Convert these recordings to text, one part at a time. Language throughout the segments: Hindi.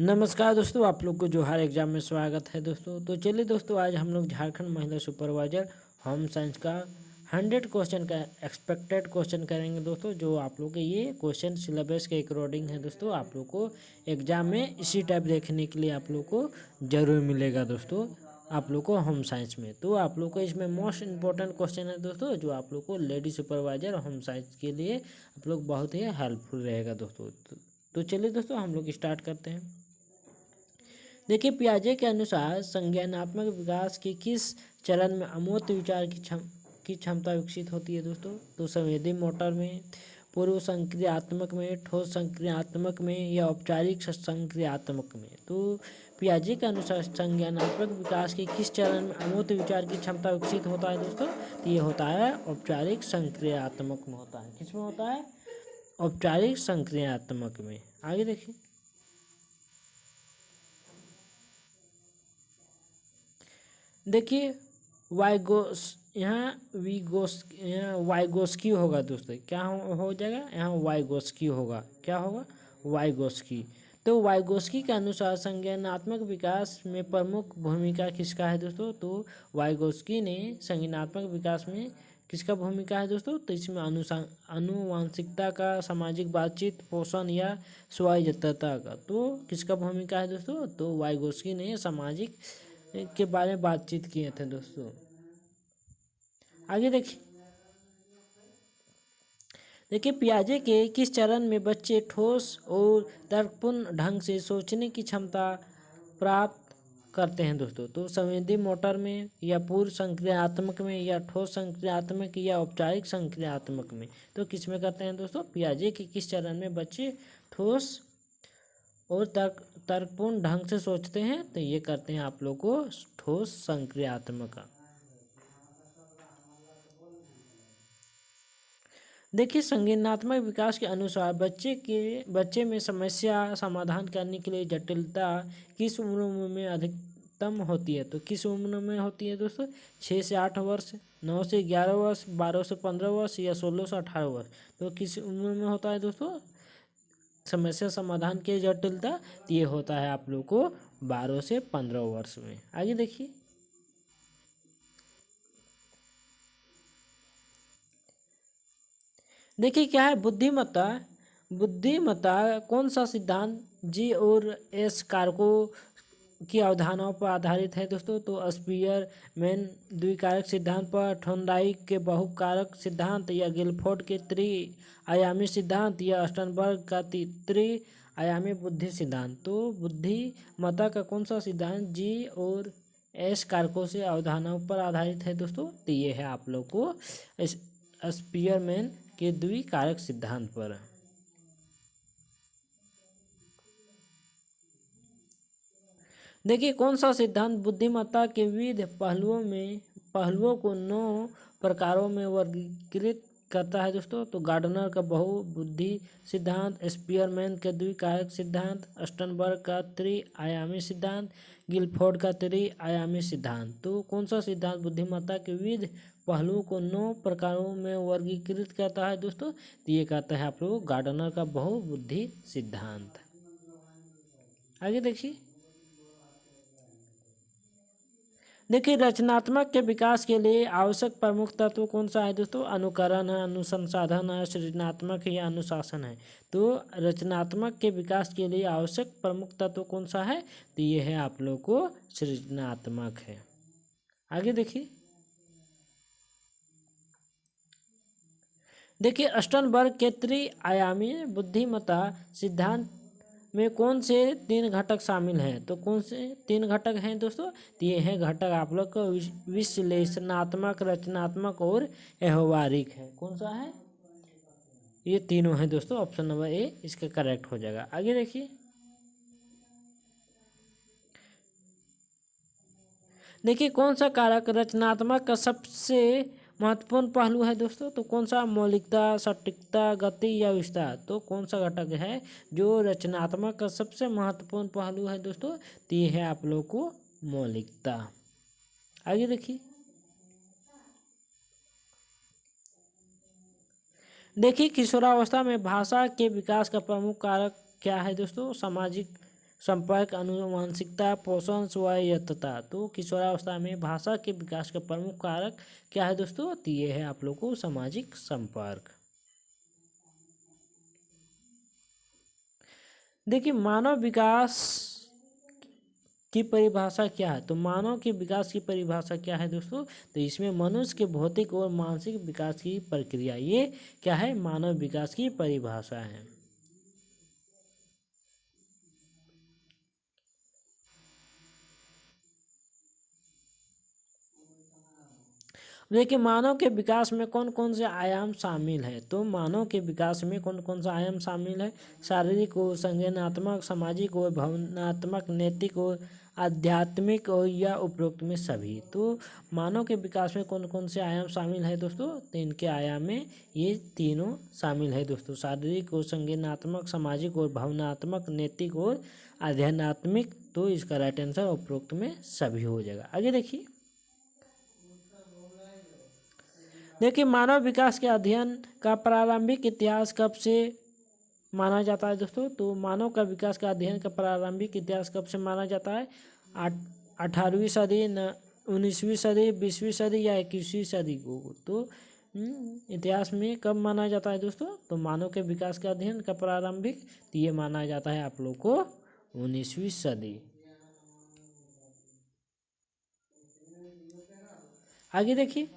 नमस्कार दोस्तों, आप लोग को जोहार एग्जाम में स्वागत है दोस्तों। तो चलिए दोस्तों, आज हम लोग झारखंड महिला सुपरवाइजर होम साइंस का 100 क्वेश्चन का एक्सपेक्टेड क्वेश्चन करेंगे दोस्तों। जो आप लोग के ये क्वेश्चन सिलेबस के अकॉर्डिंग है दोस्तों। आप लोग को एग्जाम में इसी टाइप देखने के लिए आप लोग को जरूर मिलेगा दोस्तों, आप लोग को होम साइंस में। तो आप लोग को इसमें मोस्ट इंपॉर्टेंट क्वेश्चन है दोस्तों, जो आप लोग को लेडी सुपरवाइजर होम साइंस के लिए आप लोग बहुत ही हेल्पफुल रहेगा दोस्तों। तो चलिए दोस्तों, हम लोग स्टार्ट करते हैं। देखिए, पियाजे के अनुसार संज्ञानात्मक विकास के किस चरण में अमूर्त विचार की क्षमता विकसित होती है दोस्तों। तो संवेदी मोटर में, पूर्व संक्रियात्मक में, ठोस संक्रियात्मक में या औपचारिक संक्रियात्मक में। तो पियाजे के अनुसार संज्ञानात्मक विकास के किस चरण में अमूर्त विचार की क्षमता विकसित होता है दोस्तों। तो ये होता है औपचारिक संक्रियात्मक में होता है। किस में होता है? औपचारिक संक्रियात्मक में। आगे देखिए, देखिए वाइगोस यहाँ वाइगोस्की होगा दोस्तों। क्या हो जाएगा यहाँ? वाइगोस्की होगा। क्या होगा? वाइगोस्की। तो वाइगोस्की के अनुसार संज्ञानात्मक विकास में प्रमुख भूमिका किसका है दोस्तों। तो वाइगोस्की ने संज्ञानात्मक विकास में किसका भूमिका है दोस्तों। तो इसमें अनुवांशिकता का, सामाजिक बातचीत, पोषण या स्वायत्तता का। तो किसका भूमिका है दोस्तों। तो वाइगोस्की ने सामाजिक के बारे में बातचीत किए थे दोस्तों। आगे देखिए, पियाजे के किस चरण में बच्चे ठोस और तर्कपूर्ण ढंग से सोचने की क्षमता प्राप्त करते हैं दोस्तों। तो संवेदी मोटर में या पूर्व संक्रियात्मक में या ठोस संक्रियात्मक या औपचारिक संक्रियात्मक में। तो किस में करते हैं दोस्तों? पियाजे के किस चरण में बच्चे ठोस और तर्कपूर्ण ढंग से सोचते हैं। तो ये करते हैं आप लोग को ठोस संक्रियात्मक। देखिए, संज्ञानात्मक विकास के अनुसार बच्चे में समस्या समाधान करने के लिए जटिलता किस उम्र में अधिकतम होती है। तो किस उम्र में होती है दोस्तों? 6 से 8 वर्ष, 9 से 11 वर्ष, 12 से 15 वर्ष या 16 से 18 वर्ष। तो किस उम्र में होता है दोस्तों समस्या समाधान की जटिलता? ये होता है आप लोग को 12 से 15 वर्ष में। आगे देखिए, क्या है बुद्धिमत्ता। कौन सा सिद्धांत जी और एस कारकों की अवधारणाओं पर आधारित है दोस्तों। तो स्पीयरमैन द्विकारक सिद्धांत पर, थॉर्नडाइक के बहुकारक सिद्धांत या गिलफोर्ड के त्रि-आयामी सिद्धांत या अस्टनबर्ग का त्रि-आयामी बुद्धि सिद्धांत। तो बुद्धिमत्ता का कौन सा सिद्धांत जी और एस कारकों से अवधारणाओं पर आधारित है दोस्तों। तो ये है आप लोग को स्पीयरमैन के द्विकारक सिद्धांत पर। देखिए, कौन सा सिद्धांत बुद्धिमत्ता के विविध पहलुओं को 9 प्रकारों में वर्गीकृत करता है दोस्तों। तो गार्डनर का बहुबुद्धि सिद्धांत, स्पीयरमैन का द्विकारक सिद्धांत, अस्टनबर्ग का त्रि-आयामी सिद्धांत, गिलफोर्ड का त्रि-आयामी सिद्धांत। तो कौन सा सिद्धांत बुद्धिमत्ता के विविध पहलुओं को 9 प्रकारों में वर्गीकृत करता है दोस्तों। तो ये कहता है आप लोग गार्डनर का बहुबुद्धि सिद्धांत। आगे देखिए, रचनात्मक के विकास के लिए आवश्यक प्रमुख तत्व कौन सा है दोस्तों। अनुकरण है, अनुसंधान है, सृजनात्मक या अनुशासन है। तो रचनात्मक के विकास के लिए आवश्यक प्रमुख तत्व कौन सा है। तो ये है आप लोग को सृजनात्मक है। आगे देखिए, अस्टनबर्ग के त्रि-आयामी बुद्धिमत्ता सिद्धांत में कौन से 3 घटक शामिल हैं। तो कौन से 3 घटक हैं दोस्तों। तो ये है घटक आप लोग का विश्लेषणात्मक, रचनात्मक और व्यवहारिक है। कौन सा है? ये तीनों है दोस्तों। ऑप्शन नंबर ए इसका करेक्ट हो जाएगा। आगे देखिए, कौन सा कारक रचनात्मक का सबसे महत्वपूर्ण पहलू है दोस्तों। तो कौन सा? मौलिकता, सटीकता, गति या विस्तार। तो कौन सा घटक है जो रचनात्मक का सबसे महत्वपूर्ण पहलू है दोस्तों। तो ये है आप लोग को मौलिकता। आगे देखिए, किशोरावस्था में भाषा के विकास का प्रमुख कारक क्या है दोस्तों। संपर्क, अनुवांशिकता, पोषण, स्वायत्तता। तो किशोरावस्था में भाषा के विकास का प्रमुख कारक क्या है दोस्तों? तो ये है आप लोग को सामाजिक संपर्क। देखिए मानव विकास की परिभाषा क्या है? तो मानव के विकास की परिभाषा क्या है दोस्तों? तो इसमें मनुष्य के भौतिक और मानसिक विकास की प्रक्रिया, ये क्या है? मानव विकास की परिभाषा है। देखिए मानव के विकास में कौन कौन से आयाम शामिल है? तो मानव के विकास में कौन कौन सा आयाम शामिल है? शारीरिक और संज्ञानात्मक, सामाजिक और भावनात्मक, नैतिक और आध्यात्मिक और या उपरोक्त में सभी। तो मानव के विकास में कौन कौन से आयाम शामिल है दोस्तों? तो इनके आयाम में ये तीनों शामिल है दोस्तों, शारीरिक और संज्ञानात्मक, सामाजिक और भावनात्मक, नैतिक और आध्यात्मिक। तो इसका राइट आंसर उपरोक्त में सभी हो जाएगा। आगे देखिए, देखिए मानव विकास के अध्ययन का प्रारंभिक इतिहास कब से माना जाता है दोस्तों? तो मानव का विकास का अध्ययन का प्रारंभिक इतिहास कब से माना जाता है? 18वीं सदी, 19वीं सदी, 20वीं सदी या 21वीं सदी को। तो इतिहास में कब माना जाता है दोस्तों? तो मानव के विकास का अध्ययन का प्रारंभिक, तो ये माना जाता है आप लोग को 19वीं सदी। आगे देखिए,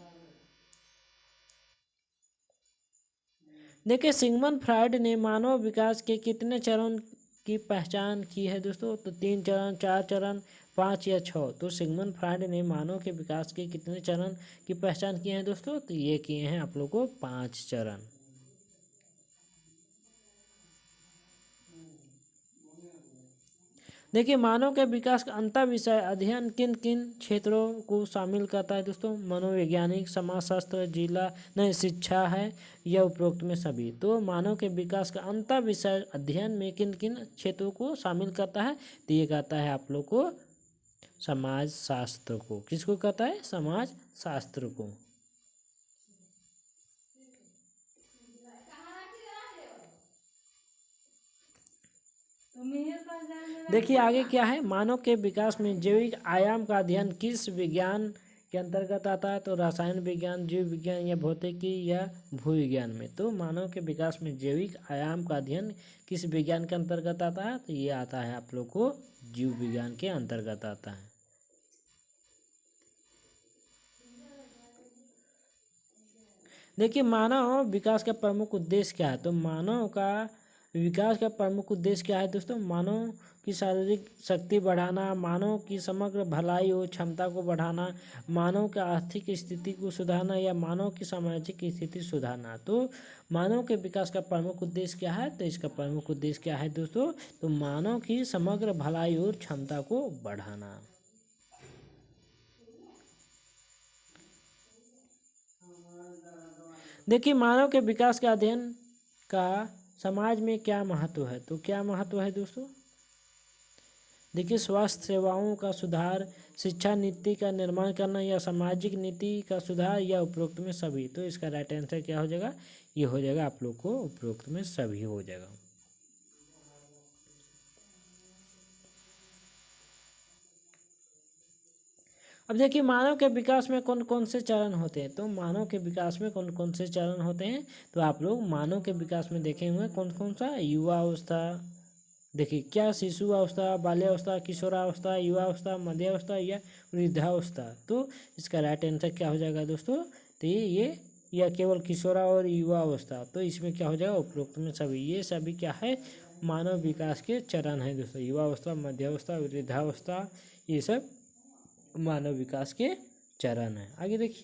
देखिए सिगमंड फ्रायड ने मानव विकास के कितने चरण की पहचान की है दोस्तों? तो 3 चरण, 4 चरण, 5 या 6। तो सिगमंड फ्रायड ने मानव के विकास के कितने चरण की पहचान किए हैं दोस्तों? तो ये किए हैं आप लोग को 5 चरण। देखिए मानव के विकास का अंतर विषय अध्ययन किन किन क्षेत्रों को शामिल करता है दोस्तों? मनोवैज्ञानिक, समाजशास्त्र, जिला नहीं शिक्षा है या उपरोक्त में सभी। तो मानव के विकास का अंतर विषय अध्ययन में किन किन क्षेत्रों को शामिल करता है? तो ये कहता है आप लोग को समाज शास्त्र को। किसको कहता है? समाज शास्त्र को। देखिए आगे क्या है, मानव के विकास में जैविक आयाम का अध्ययन किस विज्ञान के अंतर्गत आता है? तो रसायन विज्ञान, जीव विज्ञान या भौतिकी या भूविज्ञान में। तो मानव के विकास में जैविक आयाम का अध्ययन किस विज्ञान के अंतर्गत आता है? तो ये आता है आप लोग को जीव विज्ञान के अंतर्गत आता है। देखिए मानव विकास का प्रमुख उद्देश्य क्या है? तो मानव का विकास का प्रमुख उद्देश्य क्या है दोस्तों? मानव की शारीरिक शक्ति बढ़ाना, मानव की समग्र भलाई और क्षमता को बढ़ाना, मानव की आर्थिक स्थिति को सुधारना या मानव की सामाजिक स्थिति सुधारना। तो मानव के विकास का प्रमुख उद्देश्य क्या है? तो इसका प्रमुख उद्देश्य क्या है दोस्तों? तो मानव की समग्र भलाई और क्षमता को बढ़ाना। देखिए मानव के विकास के अध्ययन का समाज में क्या महत्व है? तो क्या महत्व है दोस्तों? देखिए स्वास्थ्य सेवाओं का सुधार, शिक्षा नीति का निर्माण करना या सामाजिक नीति का सुधार या उपरोक्त में सभी। तो इसका राइट आंसर क्या हो जाएगा? ये हो जाएगा आप लोग को उपरोक्त में सभी हो जाएगा। अब देखिए मानव के विकास में कौन कौन से चरण होते हैं? तो मानव के विकास में कौन कौन से चरण होते हैं? तो आप लोग मानव के विकास में देखे हुए कौन कौन सा? युवा अवस्था, देखिए क्या शिशु अवस्था, बाल्यावस्था, किशोरावस्था, युवावस्था, मध्यावस्था या वृद्धावस्था। तो इसका राइट आंसर क्या हो जाएगा दोस्तों? तो ये या केवल किशोरा और युवा अवस्था। तो इसमें क्या हो जाएगा? उपरोक्त में सभी। ये सभी क्या है? मानव विकास के चरण है दोस्तों। युवावस्था, मध्यावस्था, वृद्धावस्था, ये सब मानव विकास के चरण है। आगे देखिए,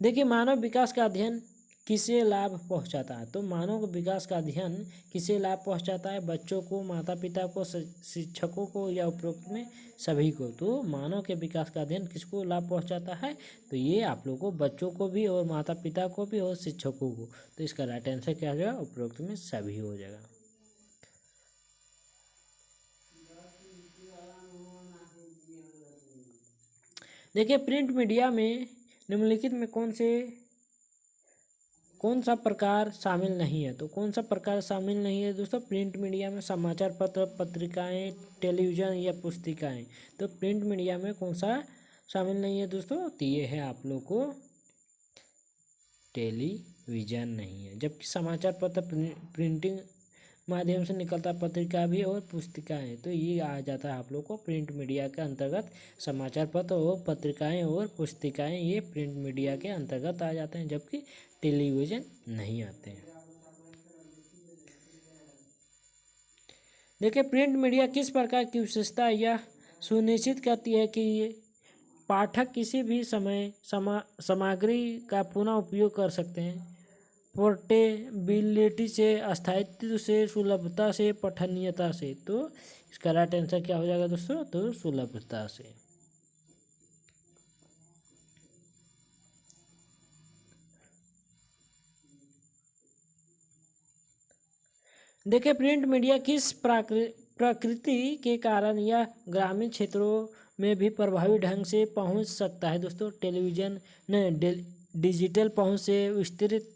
देखिए मानव विकास का अध्ययन किसे लाभ पहुंचाता है? तो मानव विकास का अध्ययन किसे लाभ पहुंचाता है? बच्चों को, माता पिता को, शिक्षकों को या उपरोक्त में सभी को। तो मानव के विकास का अध्ययन किसको लाभ पहुंचाता है? तो ये आप लोगों को बच्चों को भी और माता पिता को भी और शिक्षकों को। तो इसका राइट आंसर क्या हो जाएगा? उपरोक्त में सभी हो जाएगा। देखिए प्रिंट मीडिया में निम्नलिखित में कौन सा प्रकार शामिल नहीं है? तो कौन सा प्रकार शामिल नहीं है दोस्तों? प्रिंट मीडिया में समाचार पत्र, पत्रिकाएं, टेलीविज़न या पुस्तिकाएं। तो प्रिंट मीडिया में कौन सा शामिल नहीं है दोस्तों? तो ये है आप लोग को टेलीविज़न नहीं है। जबकि समाचार पत्र प्रिंटिंग माध्यम से निकलता पत्रिका भी और पुस्तिकाएं, तो ये आ जाता है आप लोग को प्रिंट मीडिया के अंतर्गत। समाचार पत्र और पत्रिकाएं और पुस्तिकाएं ये प्रिंट मीडिया के अंतर्गत आ जाते हैं, जबकि टेलीविज़न नहीं आते हैं। देखिए, प्रिंट मीडिया किस प्रकार की विशेषता यह सुनिश्चित करती है कि पाठक किसी भी समय सामग्री का पुनः उपयोग कर सकते हैं। पोर्टेबिलिटी से, स्थायित्व से, सुलभता से, पठनीयता से। तो इसका राइट आंसर क्या हो जाएगा दोस्तों? तो सुलभता से। देखिए, प्रिंट मीडिया किस प्रकृति के कारण यह ग्रामीण क्षेत्रों में भी प्रभावी ढंग से पहुंच सकता है दोस्तों? टेलीविज़न ने डिजिटल पहुंच से, विस्तृत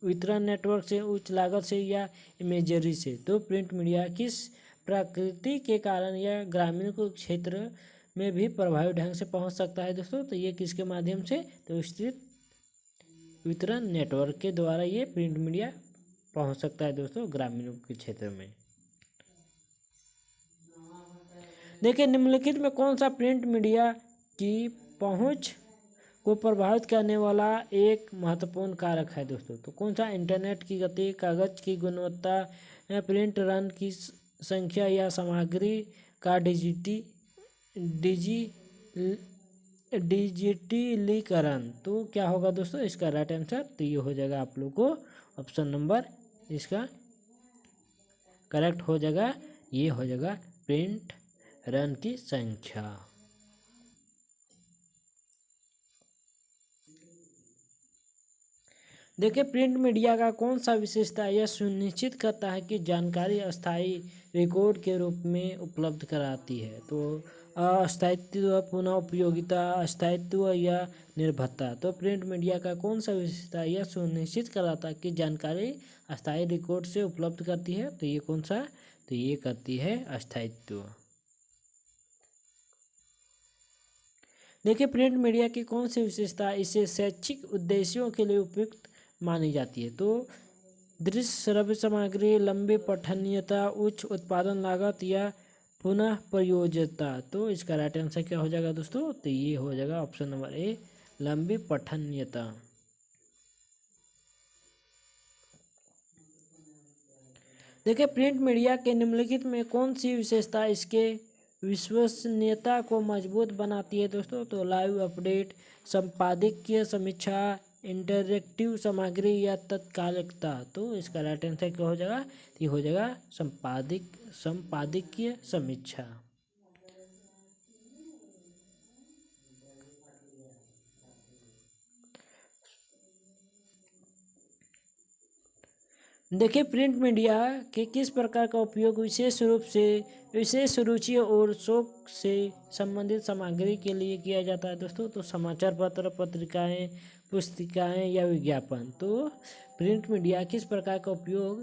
वितरण नेटवर्क से, उच्च लागत से या इमेजरी से। तो प्रिंट मीडिया किस प्रकृति के कारण यह ग्रामीण क्षेत्र में भी प्रभावी ढंग से पहुंच सकता है दोस्तों? तो ये किसके माध्यम से? तो विस्तृत वितरण नेटवर्क के द्वारा ये प्रिंट मीडिया पहुंच सकता है दोस्तों ग्रामीणों के क्षेत्र में। देखिए, निम्नलिखित में कौन सा प्रिंट मीडिया की पहुंच को प्रभावित करने वाला एक महत्वपूर्ण कारक है दोस्तों? तो कौन सा? इंटरनेट की गति, कागज की गुणवत्ता, प्रिंट रन की संख्या या सामग्री का डिजिटलीकरण। तो क्या होगा दोस्तों इसका राइट आंसर? तो ये हो जाएगा आप लोग को ऑप्शन नंबर इसका करेक्ट हो जाएगा। ये हो जाएगा प्रिंट रन की संख्या। देखिए, प्रिंट मीडिया का कौन सा विशेषता यह सुनिश्चित करता है कि जानकारी अस्थायी रिकॉर्ड के रूप में उपलब्ध कराती है? तो अस्थायित्व, पुनः उपयोगिता, अस्थायित्व या निर्भरता। तो प्रिंट मीडिया का कौन सा विशेषता यह सुनिश्चित कराता है कि जानकारी अस्थायी रिकॉर्ड से उपलब्ध करती है? तो ये कौन सा? तो ये करती है अस्थायित्व। देखिए, प्रिंट मीडिया की कौन सी विशेषता इसे शैक्षिक उद्देश्यों के लिए उपयुक्त मानी जाती है? तो दृश्य श्रव्य सामग्री, लंबी पठनीयता, उच्च उत्पादन लागत या पुनः प्रयोज्यता। तो इसका राइट आंसर क्या हो जाएगा दोस्तों? तो ये हो जाएगा ऑप्शन नंबर ए, लंबी पठनीयता। देखिए, प्रिंट मीडिया के निम्नलिखित में कौन सी विशेषता इसके विश्वसनीयता को मजबूत बनाती है दोस्तों? तो लाइव अपडेट, संपादकीय समीक्षा, इंटरैक्टिव सामग्री या तत्कालिकता। तो इसका राइट आंसर क्या हो जाएगा? ये हो जाएगा संपादकीय समीक्षा। देखिए, प्रिंट मीडिया के किस प्रकार का उपयोग विशेष रुचि और शौक से संबंधित सामग्री के लिए किया जाता है दोस्तों? तो समाचार पत्र, पत्रिकाएं, पुस्तिकाएं या विज्ञापन। तो प्रिंट मीडिया किस प्रकार का उपयोग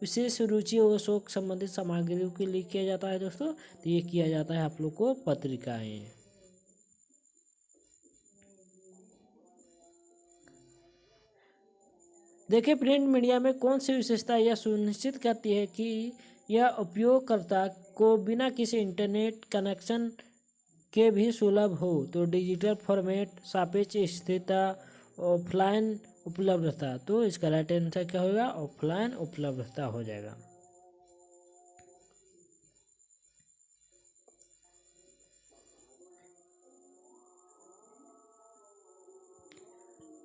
विशेष रुचि और शौक संबंधित सामग्रियों के लिए किया जाता है दोस्तों? तो ये किया जाता है आप लोग को पत्रिकाएं। देखिए, प्रिंट मीडिया में कौन सी विशेषता यह सुनिश्चित करती है कि यह उपयोगकर्ता को बिना किसी इंटरनेट कनेक्शन के भी सुलभ हो? तो डिजिटल फॉर्मेट, सापेक्ष स्थिरता, ऑफलाइन उपलब्धता। तो इसका राइट आंसर क्या होगा? ऑफलाइन उपलब्धता हो जाएगा।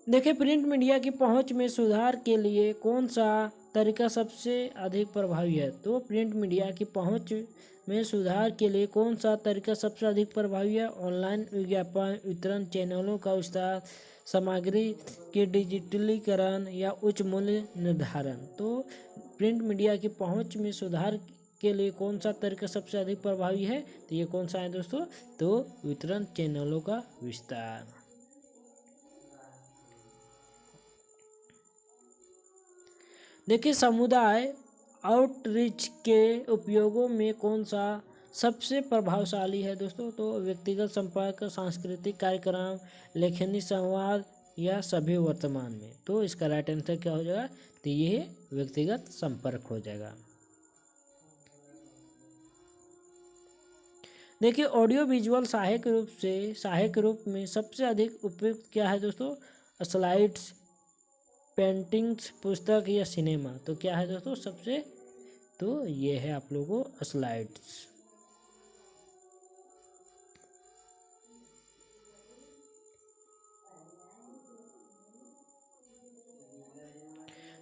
देखिए, प्रिंट मीडिया की पहुंच में सुधार के लिए कौन सा तरीका सबसे अधिक प्रभावी है? तो प्रिंट मीडिया की पहुंच में सुधार के लिए कौन सा तरीका सबसे अधिक प्रभावी है? ऑनलाइन विज्ञापन, वितरण चैनलों का विस्तार, सामग्री के डिजिटलीकरण या उच्च मूल्य निर्धारण। तो प्रिंट मीडिया की पहुंच में सुधार के लिए कौन सा तरीका सबसे अधिक प्रभावी है? तो ये कौन सा है दोस्तों? तो वितरण चैनलों का विस्तार। देखिए समुदाय आउटरीच के उपयोगों में कौन सा सबसे प्रभावशाली है दोस्तों? तो व्यक्तिगत संपर्क, सांस्कृतिक कार्यक्रम, लेखनी संवाद या सभी वर्तमान में। तो इसका राइट आंसर क्या हो जाएगा? तो ये व्यक्तिगत संपर्क हो जाएगा। देखिए ऑडियो विजुअल सहायक रूप में सबसे अधिक उपयुक्त क्या है दोस्तों? स्लाइड्स, पेंटिंग्स, पुस्तक या सिनेमा। तो क्या है दोस्तों सबसे? तो ये है आप लोगों को स्लाइड्स।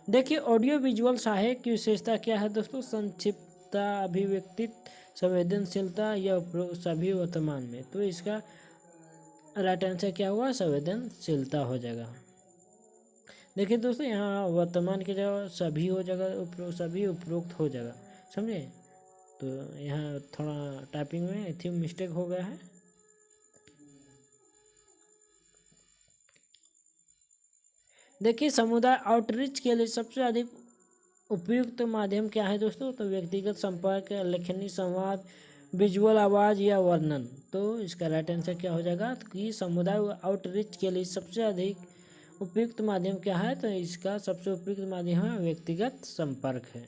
देखिए ऑडियो विजुअल सहायक की विशेषता क्या है दोस्तों? संक्षिप्तता, अभिव्यक्ति, संवेदनशीलता या सभी वर्तमान में। तो इसका राइट आंसर क्या हुआ? संवेदनशीलता हो जाएगा। देखिए दोस्तों यहाँ वर्तमान की जगह सभी हो जाएगा, सभी उपरोक्त हो जाएगा, समझे? तो यहाँ थोड़ा टाइपिंग में थी मिस्टेक हो गया है। देखिए समुदाय आउटरीच के लिए सबसे अधिक उपयुक्त माध्यम क्या है दोस्तों? तो व्यक्तिगत संपर्क, लेखनी संवाद, विजुअल आवाज़ या वर्णन। तो इसका राइट आंसर क्या हो जाएगा? कि समुदाय आउटरीच के लिए सबसे अधिक उपयुक्त माध्यम क्या है? तो इसका सबसे उपयुक्त माध्यम है व्यक्तिगत संपर्क है।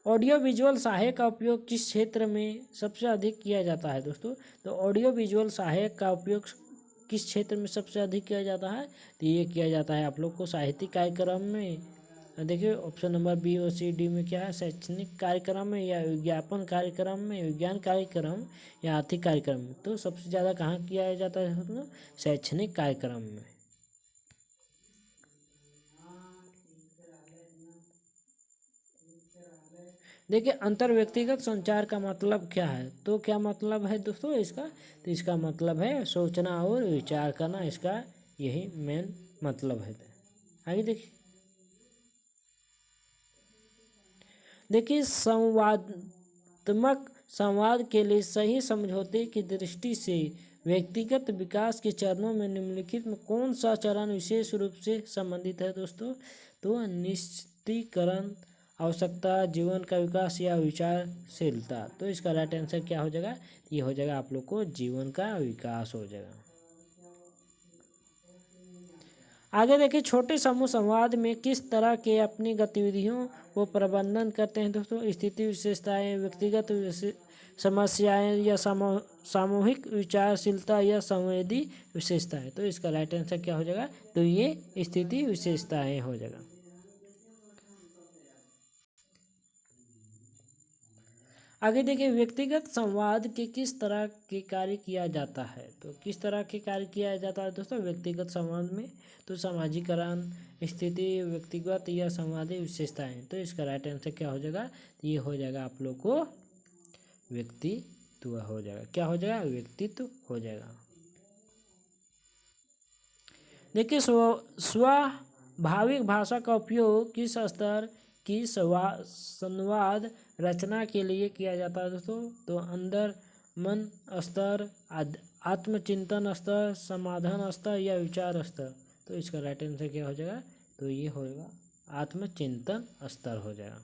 ऑडियो विजुअल सहायक का उपयोग किस क्षेत्र में सबसे अधिक किया जाता है दोस्तों? तो ऑडियो विजुअल सहायक का उपयोग किस क्षेत्र में सबसे अधिक किया जाता है? तो ये किया जाता है आप लोग को साहित्यिक कार्यक्रम में। देखिए ऑप्शन नंबर बी और सी डी में क्या है? शैक्षणिक कार्यक्रम में या विज्ञापन कार्यक्रम में, विज्ञान कार्यक्रम या आर्थिक कार्यक्रम में। तो सबसे ज़्यादा कहाँ किया जाता है दोस्तों? शैक्षणिक कार्यक्रम में। देखिए अंतर व्यक्तिगत संचार का मतलब क्या है? तो क्या मतलब है दोस्तों इसका? तो इसका मतलब है सोचना और विचार करना, इसका यही मेन मतलब है। आगे देखिए, संवादात्मक संवाद के लिए सही समझौते की दृष्टि से व्यक्तिगत विकास के चरणों में निम्नलिखित में कौन सा चरण विशेष रूप से संबंधित है दोस्तों? तो निश्चितीकरण, आवश्यकता, जीवन का विकास या विचारशीलता। तो इसका राइट आंसर क्या हो जाएगा? ये हो जाएगा आप लोग को जीवन का विकास हो जाएगा। आगे देखिए छोटे समूह संवाद में किस तरह के अपनी गतिविधियों को प्रबंधन करते हैं दोस्तों? स्थिति विशेषताएं, व्यक्तिगत समस्याएं या सामूहिक विचारशीलता या संवेदी विशेषताएं। तो इसका राइट आंसर क्या हो जाएगा? तो ये स्थिति विशेषताएं हो जाएगा। आगे देखिए व्यक्तिगत संवाद के किस तरह के कार्य किया जाता है? तो किस तरह के कार्य किया जाता है दोस्तों व्यक्तिगत संवाद में? तो सामाजिकरण, स्थिति, व्यक्तिगत या संवादी विशेषताएं। तो इसका राइट आंसर क्या हो जाएगा? ये हो जाएगा आप लोग को व्यक्तित्व हो जाएगा। क्या हो जाएगा? व्यक्तित्व हो जाएगा। देखिए स्वाभाविक भाषा का उपयोग किस स्तर की संवाद रचना के लिए किया जाता है दोस्तों? तो अंदर मन स्तर, आत्मचिंतन स्तर, समाधान स्तर या विचार स्तर। तो इसका राइट आंसर क्या हो जाएगा? तो ये होगा आत्मचिंतन स्तर हो जाएगा।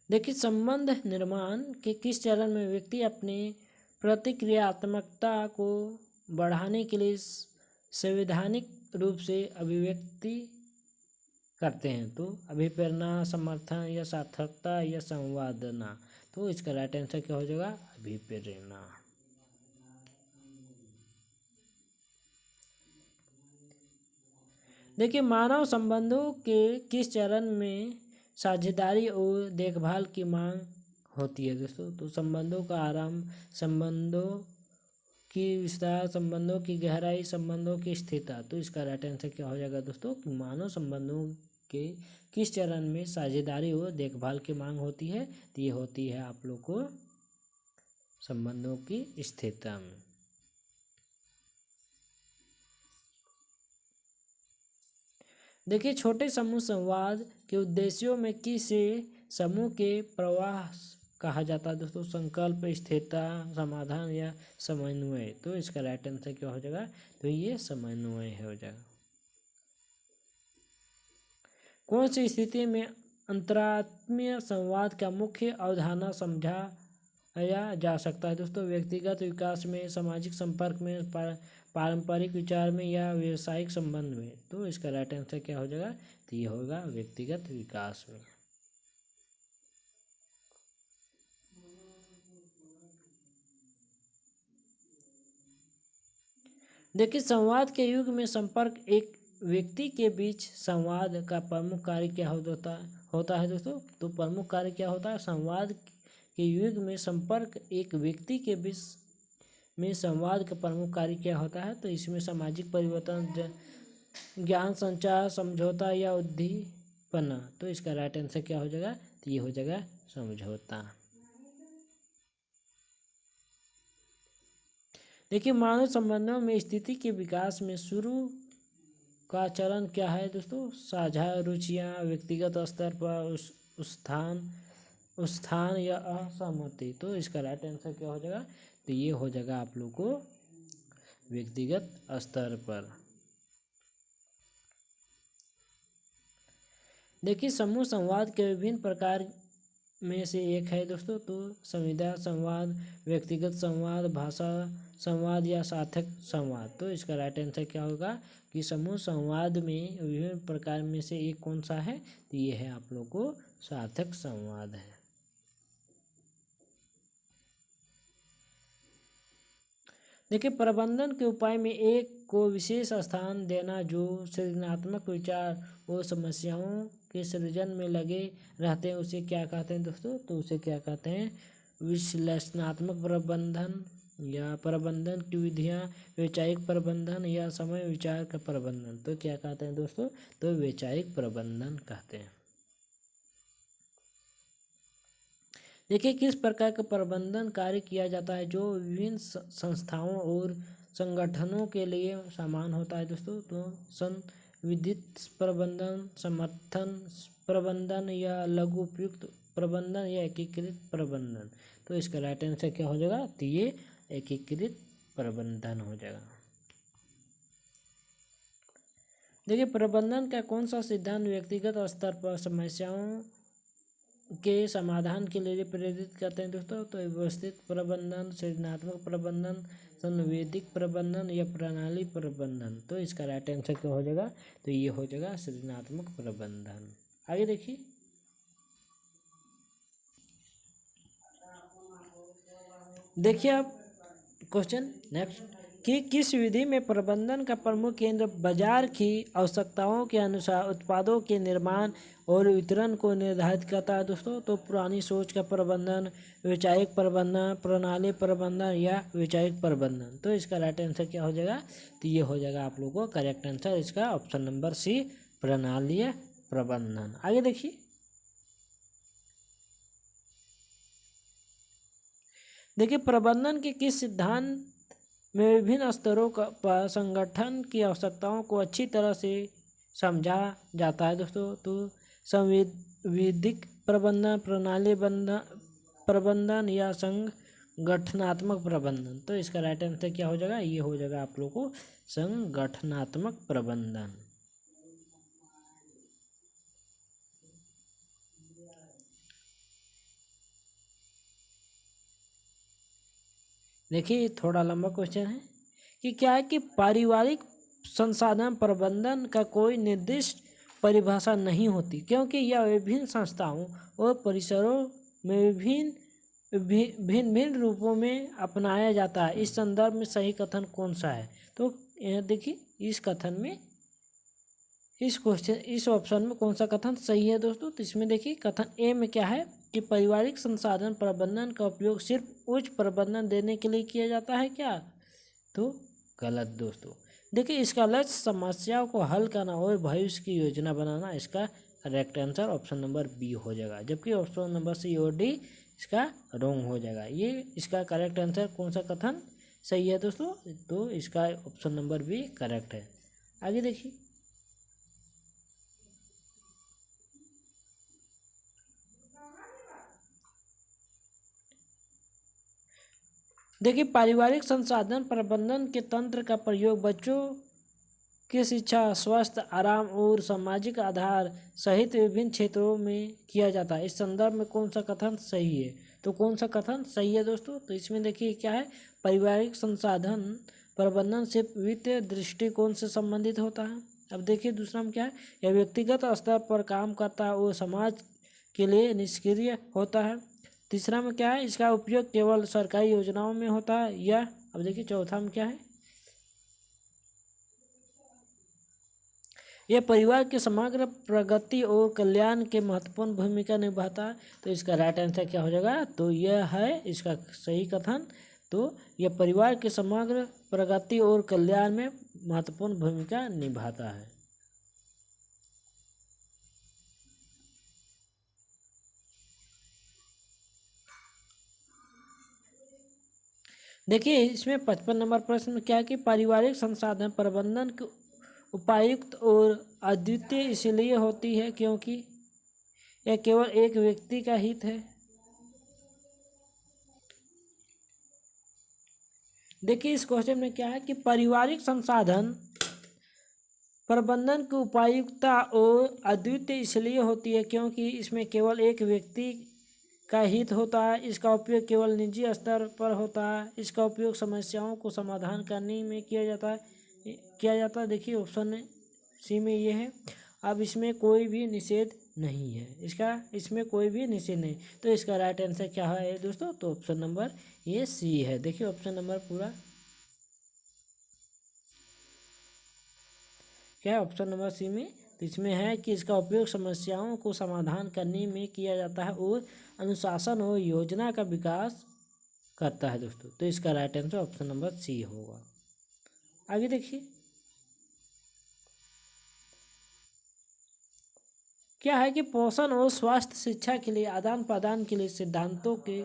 देखिए संबंध निर्माण के किस चरण में व्यक्ति अपनी प्रतिक्रियात्मकता को बढ़ाने के लिए संवैधानिक रूप से अभिव्यक्ति करते हैं? तो अभिप्रेरणा, समर्थन या सार्थकता या संवादना। तो इसका राइट आंसर क्या हो जाएगा? अभिप्रेरणा। देखिए मानव संबंधों के किस चरण में साझेदारी और देखभाल की मांग होती है दोस्तों? तो संबंधों का आरंभ, संबंधों की विस्तार, संबंधों की गहराई, संबंधों की स्थिरता। तो इसका राइट आंसर क्या हो जाएगा दोस्तों? मानव संबंधों के किस चरण में साझेदारी और देखभाल की मांग होती है? तो ये होती है आप लोग को संबंधों की स्थिरता में। देखिए छोटे समूह संवाद के उद्देश्यों में किसे समूह के प्रवाह कहा जाता है दोस्तों? संकल्प, स्थिरता, समाधान या समन्वय? तो इसका राइट आंसर क्या हो जाएगा? तो ये समन्वय हो जाएगा। कौन सी स्थिति में अंतरात्मीय संवाद का मुख्य अवधारणा समझाया जा सकता है दोस्तों? व्यक्तिगत विकास में, सामाजिक संपर्क में, पारंपरिक विचार में या व्यवसायिक संबंध में? तो इसका राइट आंसर क्या हो जाएगा? तो ये होगा व्यक्तिगत विकास में। देखिए, संवाद के युग में संपर्क एक व्यक्ति के बीच संवाद का प्रमुख कार्य क्या होता है दोस्तों? तो प्रमुख कार्य क्या होता है? संवाद के युग में संपर्क एक व्यक्ति के बीच में संवाद का प्रमुख कार्य क्या होता है? तो इसमें सामाजिक परिवर्तन, ज्ञान संचार, समझौता या उद्दीपना? तो इसका राइट आंसर क्या हो जाएगा? तो ये हो जाएगा समझौता। देखिए, मानव संबंधों में स्थिति के विकास में शुरू का चरण क्या है दोस्तों? साझा रुचियां, व्यक्तिगत स्तर पर उत्थान या असहमति? तो इसका राइट आंसर क्या हो जाएगा? तो ये हो जाएगा आप लोग को व्यक्तिगत स्तर पर। देखिए, समूह संवाद के विभिन्न प्रकार में से एक है दोस्तों, तो संविदा संवाद, व्यक्तिगत संवाद, भाषा संवाद या सार्थक संवाद? तो इसका राइट आंसर क्या होगा? कि समूह संवाद में विभिन्न प्रकार में से एक कौन सा है? तो ये है आप लोग को सार्थक संवाद है। देखिए, प्रबंधन के उपाय में एक को विशेष स्थान देना जो सृजनात्मक विचार और समस्याओं के सृजन में लगे रहते हैं, उसे क्या कहते हैं दोस्तों? तो उसे क्या कहते हैं? विश्लेषणात्मक प्रबंधन या प्रबंधन की विधियां, वैचारिक प्रबंधन या समय विचार का प्रबंधन? तो क्या कहते हैं दोस्तों? तो वैचारिक प्रबंधन कहते हैं। देखिए, किस प्रकार का प्रबंधन कार्य किया जाता है जो विभिन्न संस्थाओं और संगठनों के लिए समान होता है दोस्तों? तो संविधित प्रबंधन, समर्थन प्रबंधन या लघु उपयुक्त प्रबंधन या एकीकृत प्रबंधन? तो इसका राइट आंसर क्या हो जाएगा? तो ये एकीकृत प्रबंधन हो जाएगा। देखिए, प्रबंधन का कौन सा सिद्धांत व्यक्तिगत स्तर पर समस्याओं के समाधान के लिए प्रेरित करते हैं दोस्तों? तो व्यवस्थित प्रबंधन, सृजनात्मक प्रबंधन, संवेदिक प्रबंधन या प्रणाली प्रबंधन? तो इसका राइट आंसर क्या हो जाएगा? तो ये हो जाएगा सृजनात्मक प्रबंधन। आगे देखिए, आप क्वेश्चन नेक्स्ट कि किस विधि में प्रबंधन का प्रमुख केंद्र बाजार की आवश्यकताओं के अनुसार उत्पादों के निर्माण और वितरण को निर्धारित करता है दोस्तों? तो पुरानी सोच का प्रबंधन, वैचारिक प्रबंधन, प्रणाली प्रबंधन या वैचारिक प्रबंधन? तो इसका राइट आंसर क्या हो जाएगा? तो ये हो जाएगा आप लोगों को करेक्ट आंसर इसका ऑप्शन नंबर सी, प्रणाली प्रबंधन। आगे देखिए, प्रबंधन के किस सिद्धांत में विभिन्न स्तरों पर संगठन की आवश्यकताओं को अच्छी तरह से समझा जाता है दोस्तों? तो संविधिक प्रबंधन, प्रणाली प्रबंधन या संगठनात्मक प्रबंधन? तो इसका राइट आंसर क्या हो जाएगा? ये हो जाएगा आप लोग को संगठनात्मक प्रबंधन। देखिए, थोड़ा लंबा क्वेश्चन है कि क्या है कि पारिवारिक संसाधन प्रबंधन का कोई निर्दिष्ट परिभाषा नहीं होती, क्योंकि यह विभिन्न संस्थाओं और परिसरों में भिन्न भिन्न रूपों में अपनाया जाता है। इस संदर्भ में सही कथन कौन सा है? तो यहाँ देखिए, इस कथन में इस ऑप्शन में कौन सा कथन सही है दोस्तों? तो इसमें देखिए, कथन ए में क्या है कि पारिवारिक संसाधन प्रबंधन का उपयोग सिर्फ उच्च प्रबंधन देने के लिए किया जाता है क्या? तो गलत दोस्तों। देखिए, इसका लक्ष्य समस्याओं को हल करना और भविष्य की योजना बनाना। इसका correct answer option number B हो जाएगा, जबकि ऑप्शन नंबर सी और डी इसका रॉन्ग हो जाएगा। ये इसका करेक्ट आंसर कौन सा कथन सही है दोस्तों? तो इसका ऑप्शन नंबर बी करेक्ट है। आगे देखिए, देखिए, पारिवारिक संसाधन प्रबंधन के तंत्र का प्रयोग बच्चों की शिक्षा, स्वास्थ्य, आराम और सामाजिक आधार सहित विभिन्न क्षेत्रों में किया जाता है। इस संदर्भ में कौन सा कथन सही है? तो कौन सा कथन सही है दोस्तों? तो इसमें देखिए क्या है, पारिवारिक संसाधन प्रबंधन सिर्फ वित्तीय दृष्टिकोण से संबंधित होता है। अब देखिए दूसरा में क्या है, यह व्यक्तिगत स्तर पर काम करता है और समाज के लिए निष्क्रिय होता है। तीसरा में क्या है, इसका उपयोग केवल सरकारी योजनाओं में होता है। या अब देखिए चौथा में क्या है, यह परिवार के समग्र प्रगति और कल्याण के महत्वपूर्ण भूमिका निभाता है। तो इसका राइट आंसर क्या हो जाएगा? तो यह है इसका सही कथन। तो यह परिवार के समग्र प्रगति और कल्याण में महत्वपूर्ण भूमिका निभाता है। देखिए इसमें 55 नंबर प्रश्न में क्या है कि पारिवारिक संसाधन प्रबंधन की उपायुक्त और अद्वितीय इसलिए होती है क्योंकि यह केवल एक व्यक्ति का हित है। देखिए इस क्वेश्चन में क्या है कि पारिवारिक संसाधन प्रबंधन की उपायुक्तता और अद्वितीय इसलिए होती है क्योंकि इसमें केवल एक व्यक्ति का हित होता है। इसका उपयोग केवल निजी स्तर पर होता है। इसका उपयोग समस्याओं को समाधान करने में किया जाता है। देखिए ऑप्शन सी में ये है। अब इसमें कोई भी निषेध नहीं है, इसमें कोई भी निषेध नहीं। तो इसका राइट आंसर क्या है दोस्तों? तो ऑप्शन नंबर ये सी है। देखिए ऑप्शन नंबर पूरा क्या है, ऑप्शन नंबर सी में। तो इसमें है कि इसका उपयोग समस्याओं को समाधान करने में किया जाता है और अनुशासन और योजना का विकास करता है दोस्तों। तो इसका right answer option number C होगा। आगे देखिए क्या है कि पोषण और स्वास्थ्य शिक्षा के लिए आदान प्रदान के लिए सिद्धांतों के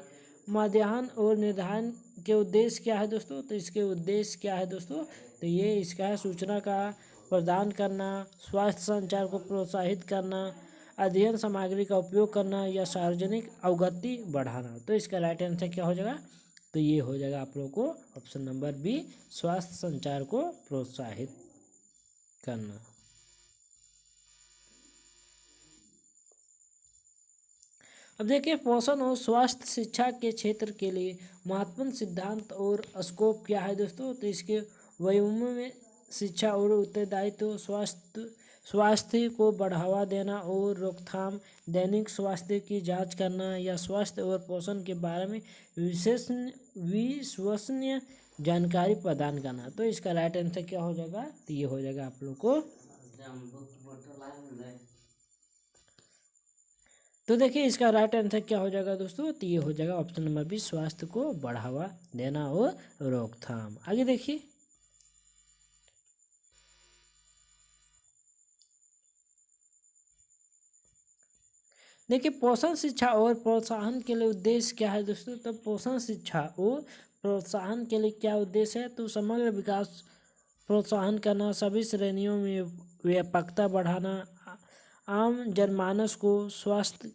माध्यान्ह और निर्धारण के उद्देश्य क्या है दोस्तों? तो इसके उद्देश्य क्या है दोस्तों? तो ये इसका है सूचना का प्रदान करना, स्वास्थ्य संचार को प्रोत्साहित करना, अध्ययन सामग्री का उपयोग करना या सार्वजनिक अवगति बढ़ाना। तो इसका राइट आंसर क्या हो जाएगा? तो ये हो जाएगा आप लोगों को ऑप्शन नंबर बी, स्वास्थ्य संचार को प्रोत्साहित करना। अब देखिए पोषण और स्वास्थ्य शिक्षा के क्षेत्र के लिए महत्वपूर्ण सिद्धांत और स्कोप क्या है दोस्तों? तो इसके वयोम्य में शिक्षा और उत्तरदायित्व, स्वास्थ्य को बढ़ावा देना और रोकथाम, दैनिक स्वास्थ्य की जांच करना या स्वास्थ्य और पोषण के बारे में विश्वसनीय जानकारी प्रदान करना। तो इसका राइट आंसर क्या हो जाएगा? तो ये हो जाएगा आप लोग को। तो देखिए इसका राइट आंसर क्या हो जाएगा दोस्तों? तो ये हो जाएगा ऑप्शन नंबर बी, स्वास्थ्य को बढ़ावा देना और रोकथाम। आगे देखिए पोषण शिक्षा और प्रोत्साहन के लिए उद्देश्य क्या है दोस्तों? तो पोषण शिक्षा और प्रोत्साहन के लिए क्या उद्देश्य है? तो समग्र विकास प्रोत्साहन करना, सभी श्रेणियों में व्यापकता बढ़ाना, आम जनमानस को स्वास्थ्य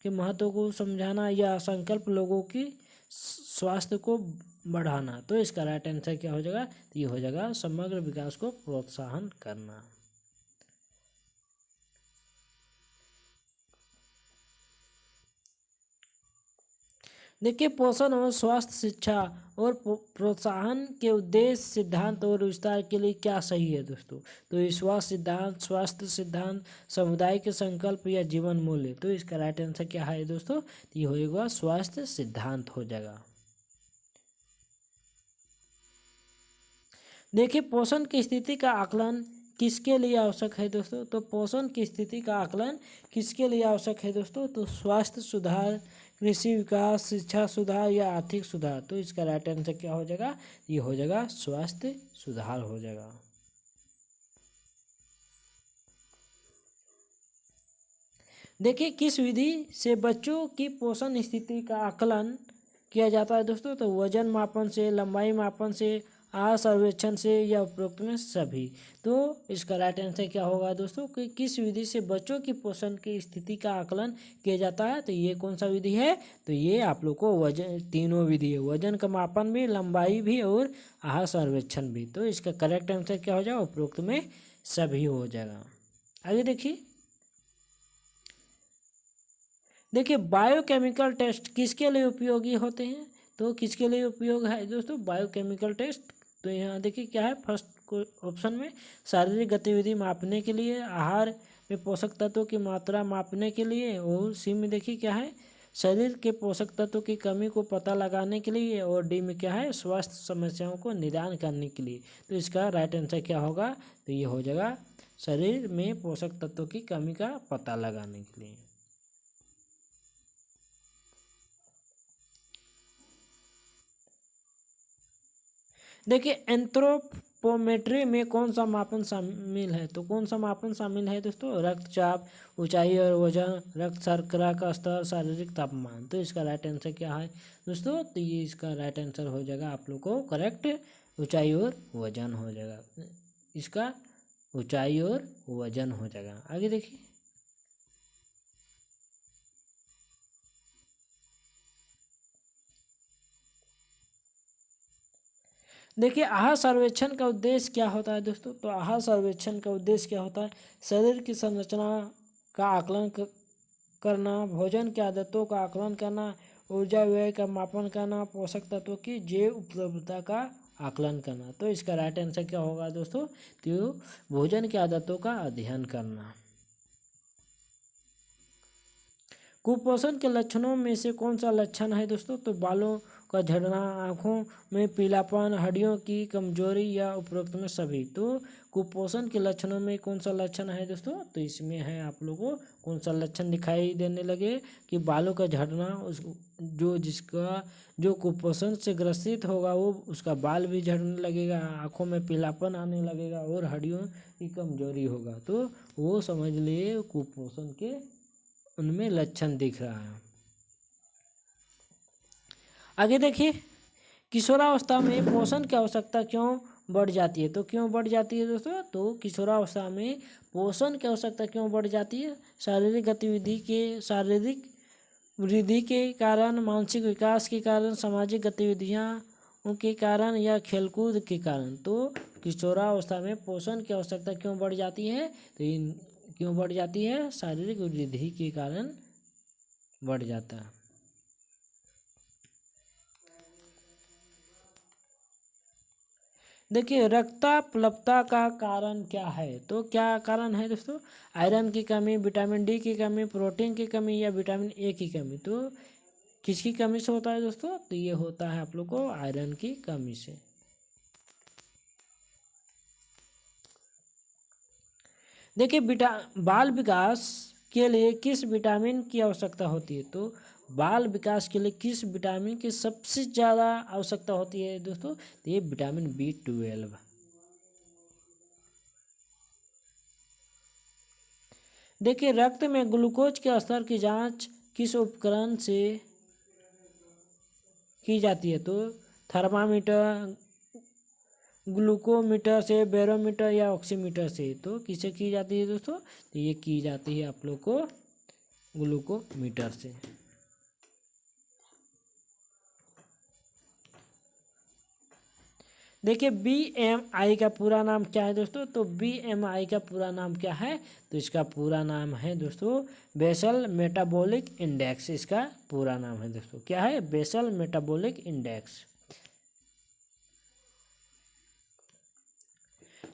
के महत्व को समझाना या संकल्प लोगों की स्वास्थ्य को बढ़ाना। तो इसका राइट आंसर क्या हो जाएगा? तो ये हो जाएगा समग्र विकास को प्रोत्साहन करना। देखिए पोषण और स्वास्थ्य शिक्षा और प्रोत्साहन के उद्देश्य, सिद्धांत और विस्तार के लिए क्या सही है दोस्तों? तो विश्वास सिद्धांत, स्वास्थ्य सिद्धांत, समुदाय के संकल्प या जीवन मूल्य। तो इसका राइट आंसर क्या है दोस्तों? तो ये होगा स्वास्थ्य सिद्धांत हो जाएगा। देखिए पोषण की स्थिति का आकलन किसके लिए आवश्यक है दोस्तों? तो पोषण की स्थिति का आकलन किसके लिए आवश्यक है दोस्तों? तो स्वास्थ्य सुधार, कृषि विकास, शिक्षा सुधार या आर्थिक सुधार। तो इसका राइट आंसर क्या हो जाएगा? ये हो जाएगा स्वास्थ्य सुधार हो जाएगा। देखिए किस विधि से बच्चों की पोषण स्थिति का आकलन किया जाता है दोस्तों? तो वजन मापन से, लंबाई मापन से, आहार सर्वेक्षण से या उपरोक्त में सभी। तो इसका राइट आंसर क्या होगा दोस्तों कि किस विधि से बच्चों की पोषण की स्थिति का आकलन किया जाता है। तो ये कौन सा विधि है, तो ये आप लोग को वजन, तीनों विधि है, वजन का मापन भी, लंबाई भी और आहार सर्वेक्षण भी। तो इसका करेक्ट आंसर क्या हो जाएगा, उपरोक्त में सभी हो जाएगा। आगे देखिए बायोकेमिकल टेस्ट किसके लिए उपयोगी होते हैं। तो किसके लिए उपयोग है दोस्तों बायोकेमिकल टेस्ट। तो यहाँ देखिए क्या है, फर्स्ट ऑप्शन में शारीरिक गतिविधि मापने के लिए, आहार में पोषक तत्वों की मात्रा मापने के लिए, और सी में देखिए क्या है, शरीर के पोषक तत्वों की कमी को पता लगाने के लिए, और डी में क्या है, स्वास्थ्य समस्याओं को निदान करने के लिए। तो इसका राइट आंसर क्या होगा, तो ये हो जाएगा शरीर में पोषक तत्वों की कमी का पता लगाने के लिए। देखिए एंथ्रोपोमेट्री में कौन सा मापन शामिल है। तो कौन सा मापन शामिल है दोस्तों, रक्तचाप, ऊंचाई और वजन, रक्त शर्करा का स्तर, शारीरिक तापमान। तो इसका राइट आंसर क्या है दोस्तों, तो ये इसका राइट आंसर हो जाएगा आप लोग को करेक्ट, ऊंचाई और वजन हो जाएगा। इसका ऊंचाई और वजन हो जाएगा। आगे देखिए देखिए आहार सर्वेक्षण का उद्देश्य क्या होता है दोस्तों। तो आहार सर्वेक्षण का उद्देश्य क्या होता है, शरीर की संरचना का आकलन करना, भोजन की आदतों का आकलन करना, ऊर्जा व्यय का मापन करना, पोषक तत्वों की जैव उपलब्धता का आकलन करना। तो इसका राइट आंसर क्या होगा दोस्तों, तो भोजन की आदतों का अध्ययन करना। कुपोषण के लक्षणों में से कौन सा लक्षण है दोस्तों, तो बालों का झड़ना, आँखों में पीलापन, हड्डियों की कमजोरी या उपरोक्त में सभी। तो कुपोषण के लक्षणों में कौन सा लक्षण है दोस्तों, तो इसमें है आप लोगों को कौन सा लक्षण दिखाई देने लगे कि बालों का झड़ना, उस जो कुपोषण से ग्रसित होगा वो उसका बाल भी झड़ने लगेगा, आँखों में पीलापन आने लगेगा और हड्डियों की कमजोरी होगा। तो वो समझ लिए कुपोषण के उनमें लक्षण दिख रहा है। आगे देखिए किशोरावस्था में पोषण की आवश्यकता क्यों बढ़ जाती है। तो क्यों बढ़ जाती है दोस्तों, तो किशोरावस्था में पोषण की आवश्यकता क्यों बढ़ जाती है, शारीरिक वृद्धि के कारण, मानसिक विकास के कारण, सामाजिक गतिविधियां के कारण या खेलकूद के कारण। तो किशोरावस्था में पोषण की आवश्यकता क्यों बढ़ जाती है, तो इन क्यों बढ़ जाती है, शारीरिक वृद्धि के कारण बढ़ जाता है। देखिए रक्ताप्लवता का कारण क्या है। तो क्या कारण है दोस्तों, आयरन की कमी, विटामिन डी की कमी, प्रोटीन की कमी या विटामिन ए की कमी। तो किसकी कमी से होता है दोस्तों, तो ये होता है आप लोग को आयरन की कमी से। देखिए बाल विकास के लिए किस विटामिन की आवश्यकता होती है। तो बाल विकास के लिए किस विटामिन की सबसे ज़्यादा आवश्यकता होती है दोस्तों, तो ये विटामिन B12। देखिए रक्त में ग्लूकोज के स्तर की जांच किस उपकरण से की जाती है। तो थर्मामीटर, ग्लूकोमीटर से, बैरोमीटर या ऑक्सीमीटर से। तो किससे की जाती है दोस्तों, तो ये की जाती है आप लोग को ग्लूकोमीटर से। देखिए BMI का पूरा नाम क्या है दोस्तों, तो BMI का पूरा नाम क्या है, तो इसका पूरा नाम है दोस्तों बेसल मेटाबॉलिक इंडेक्स। इसका पूरा नाम है दोस्तों क्या है, बेसल मेटाबॉलिक इंडेक्स।